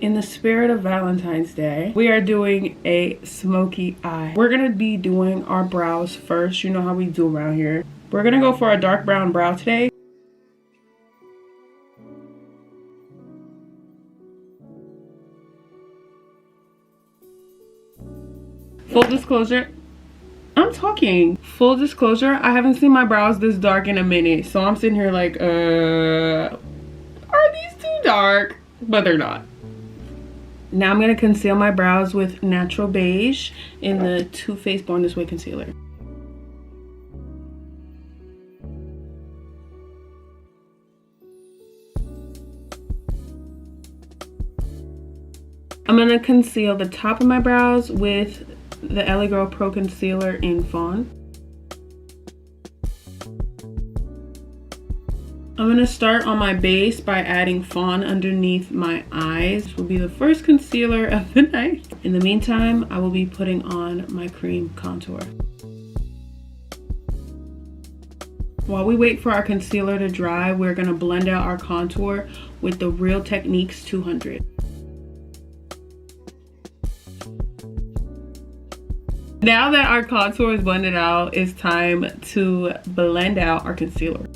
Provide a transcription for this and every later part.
In the spirit of Valentine's Day, we are doing a smoky eye. We're gonna be doing our brows first. You know how we do around here. We're gonna go for a dark brown brow today. Full disclosure, I'm talking. Full disclosure, I haven't seen my brows this dark in a minute. So I'm sitting here like, are these too dark? But they're not. Now I'm going to conceal my brows with Natural Beige in the Too Faced Born This Way concealer. I'm going to conceal the top of my brows with the LA Girl Pro Concealer in Fawn. I'm going to start on my base by adding Fawn underneath my eyes. This will be the first concealer of the night. In the meantime, I will be putting on my cream contour. While we wait for our concealer to dry, we're going to blend out our contour with the Real Techniques 200. Now that our contour is blended out, it's time to blend out our concealer.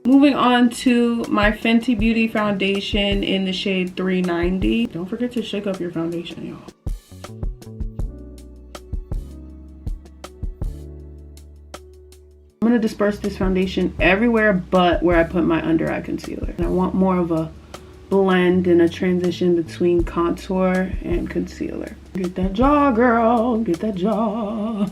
Moving on to my Fenty Beauty foundation in the shade 390. Don't forget to shake up your foundation, y'all. I'm going to disperse this foundation everywhere but where I put my under eye concealer. And I want more of a blend and a transition between contour and concealer. Get that jaw, girl. Get that jaw.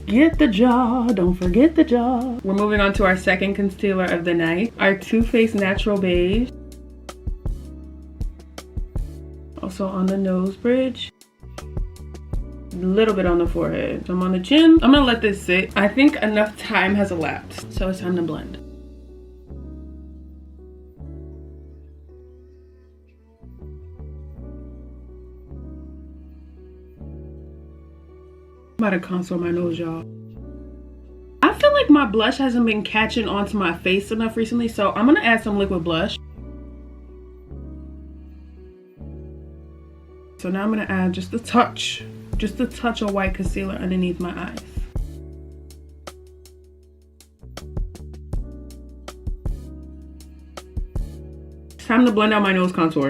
Get the jaw, don't forget the jaw. We're moving on to our second concealer of the night, our Too Faced Natural Beige. Also on the nose bridge. A little bit on the forehead. Some on the chin. I'm gonna let this sit. I think enough time has elapsed, so it's time to blend. I'm about to contour my nose, y'all. I feel like my blush hasn't been catching onto my face enough recently, so I'm gonna add some liquid blush. So now I'm gonna add just a touch of white concealer underneath my eyes. It's time to blend out my nose contour.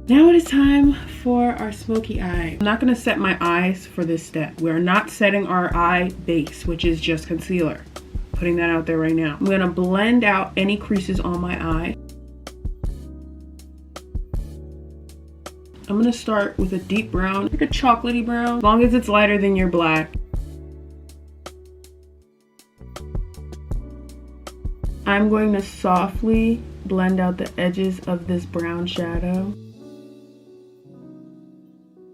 Now it is time for our smoky eye. I'm not going to set my eyes for this step. We're not setting our eye base, which is just concealer. Putting that out there right now. I'm going to blend out any creases on my eye. I'm going to start with a deep brown, like a chocolatey brown, as long as it's lighter than your black. I'm going to softly blend out the edges of this brown shadow.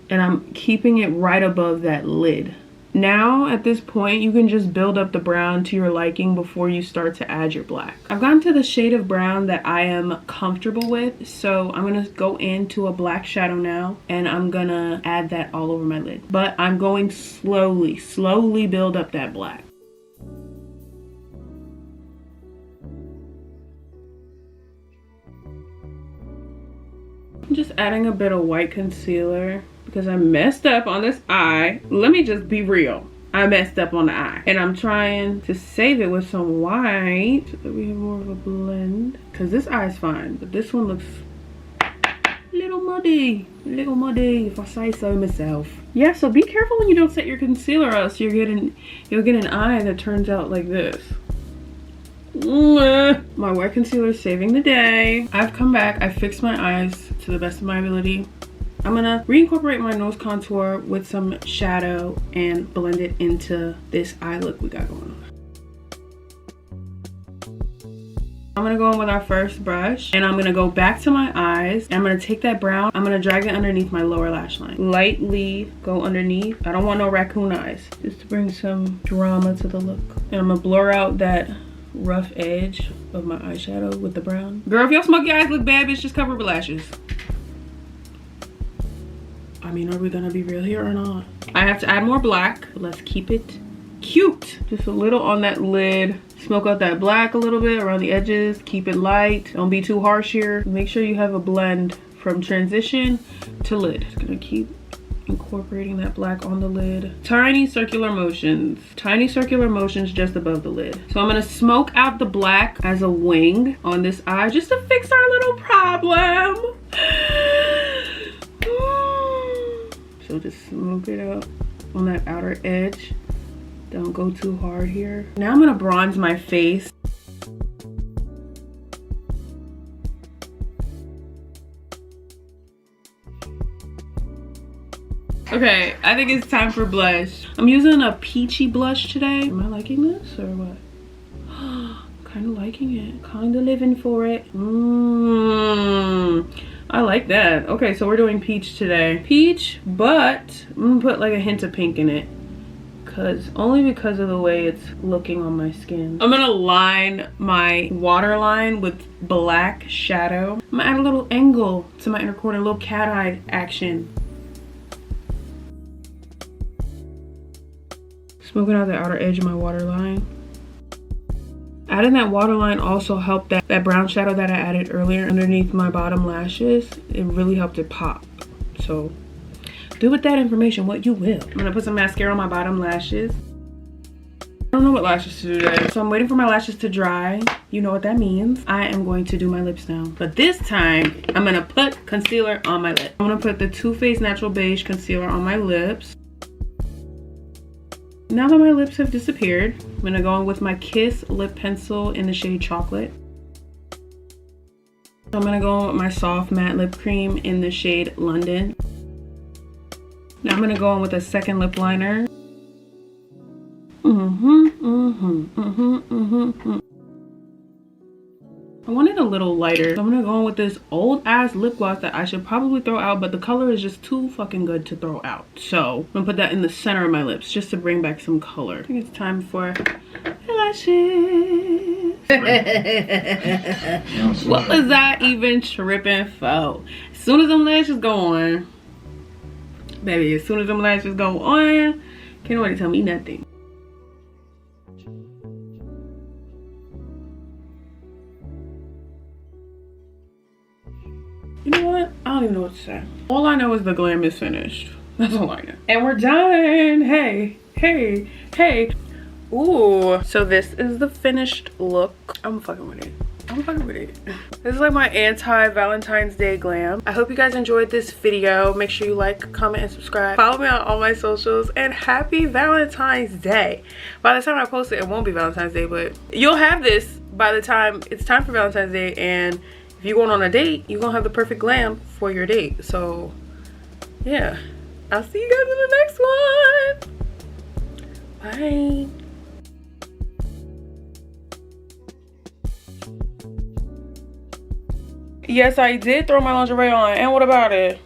And I'm keeping it right above that lid. Now, at this point, you can just build up the brown to your liking before you start to add your black. I've gotten to the shade of brown that I am comfortable with, so I'm gonna go into a black shadow now, and I'm gonna add that all over my lid. But I'm going slowly build up that black. I'm just adding a bit of white concealer because I messed up on this eye. Let me just be real. I messed up on the eye. And I'm trying to save it with some white so that we have more of a blend. Because this eye is fine, but this one looks a little muddy. A little muddy, if I say so myself. Yeah, so be careful when you don't set your concealer or else you'll get an eye that turns out like this. My white concealer is saving the day. I've come back. I fixed my eyes to the best of my ability. I'm gonna reincorporate my nose contour with some shadow and blend it into this eye look we got going on. I'm gonna go in with our first brush and I'm gonna go back to my eyes. And I'm gonna take that brown, I'm gonna drag it underneath my lower lash line. Lightly go underneath. I don't want no raccoon eyes, just to bring some drama to the look. And I'm gonna blur out that rough edge of my eyeshadow with the brown. Girl, if your smoky eyes look bad, bitch, just cover with lashes. I mean, are we gonna be real here or not? I have to add more black, but let's keep it cute. Just a little on that lid. Smoke out that black a little bit around the edges. Keep it light. Don't be too harsh here. Make sure you have a blend from transition to lid. Just gonna keep incorporating that black on the lid. Tiny circular motions. Tiny circular motions just above the lid. So I'm gonna smoke out the black as a wing on this eye just to fix our little problem. So just smoke it out on that outer edge. Don't go too hard here. Now I'm gonna bronze my face. Okay, I think it's time for blush. I'm using a peachy blush today. Am I liking this or what? Kind of liking it. Kind of living for it. I like that. Okay, so we're doing peach today. Peach, but I'm gonna put like a hint of pink in it. Only because of the way it's looking on my skin. I'm gonna line my waterline with black shadow. I'm gonna add a little angle to my inner corner, a little cat eye action. Smoking out the outer edge of my waterline. Adding that waterline also helped that brown shadow that I added earlier underneath my bottom lashes. It really helped it pop. So do with that information what you will. I'm gonna put some mascara on my bottom lashes. I don't know what lashes to do today, so I'm waiting for my lashes to dry. You know what that means. I am going to do my lips now. But this time, I'm gonna put concealer on my lips. I'm gonna put the Too Faced Natural Beige Concealer on my lips. Now that my lips have disappeared, I'm gonna go in with my Kiss lip pencil in the shade Chocolate. I'm gonna go in with my soft matte lip cream in the shade London. Now I'm gonna go in with a second lip liner. I want it a little lighter. So I'm gonna go in with this old ass lip gloss that I should probably throw out, but the color is just too fucking good to throw out. So I'm gonna put that in the center of my lips just to bring back some color. I think it's time for lashes. What was I even tripping for? As soon as them lashes go on, baby, as soon as them lashes go on, can't nobody tell me nothing. You know what? I don't even know what to say. All I know is the glam is finished. That's all I know. And we're done. Hey, hey, hey. Ooh. So this is the finished look. I'm fucking with it. I'm fucking with it. This is like my anti-Valentine's Day glam. I hope you guys enjoyed this video. Make sure you like, comment, and subscribe. Follow me on all my socials. And happy Valentine's Day. By the time I post it, it won't be Valentine's Day, but you'll have this by the time it's time for Valentine's Day. And if you're going on a date, you're gonna have the perfect glam for your date. So yeah, I'll see you guys in the next one. Bye. Yes, I did throw my lingerie on, and what about it?